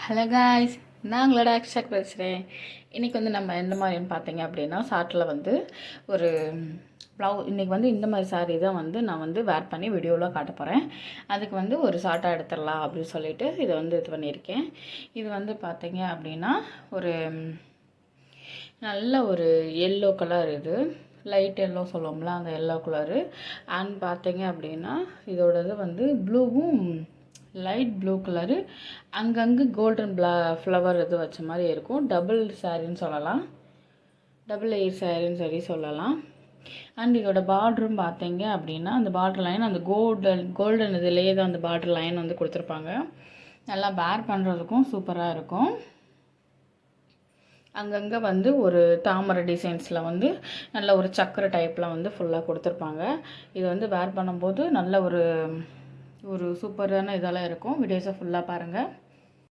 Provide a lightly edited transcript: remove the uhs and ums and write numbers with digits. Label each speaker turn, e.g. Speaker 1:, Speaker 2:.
Speaker 1: Hello guys, நான் உங்களோட அக்ஷா பேசுகிறேன். இன்றைக்கி வந்து நம்ம எந்த மாதிரின்னு பார்த்தீங்க அப்படின்னா, சாட்டில் வந்து ஒரு இன்றைக்கி வந்து இந்த மாதிரி சாரீ தான் வந்து நான் வந்து வேர் பண்ணி வீடியோவில் காட்ட போகிறேன். அதுக்கு வந்து ஒரு ஷார்ட்டாக எடுத்துடலாம் அப்படின்னு சொல்லிட்டு இதை வந்து இது பண்ணியிருக்கேன். இது வந்து பார்த்தீங்க அப்படின்னா ஒரு நல்ல ஒரு எல்லோ கலர், இது லைட் எல்லோ சொல்லுவோம்ல, அந்த எல்லோ கலரு. அண்ட் பார்த்தீங்க அப்படின்னா இதோடது வந்து ப்ளூவும் லைட் ப்ளூ கலரு, அங்கங்கே கோல்டன் ஃப்ளவர் இது வச்ச மாதிரி இருக்கும். டபுள் சாரின்னு சொல்லலாம், டபுள் லேயர் சாரின்னு சொல்லலாம். அண்ட் இதோட பார்டரும் பார்த்தீங்க அப்படின்னா அந்த பார்டர் லைன் அந்த கோல்டன் இதுலேயே தான் அந்த பார்டர் லைன் வந்து கொடுத்துருப்பாங்க. நல்லா பேர் பண்ணுறதுக்கும் சூப்பராக இருக்கும். அங்கங்கே வந்து ஒரு தாமரை டிசைன்ஸில் வந்து நல்ல ஒரு சக்கரை டைப்பில் வந்து ஃபுல்லாக கொடுத்துருப்பாங்க. இது வந்து வேர் பண்ணும்போது நல்ல ஒரு சூப்பரான இதெல்லாம் இருக்கும். வீடியோஸை ஃபுல்லாக பாருங்கள்.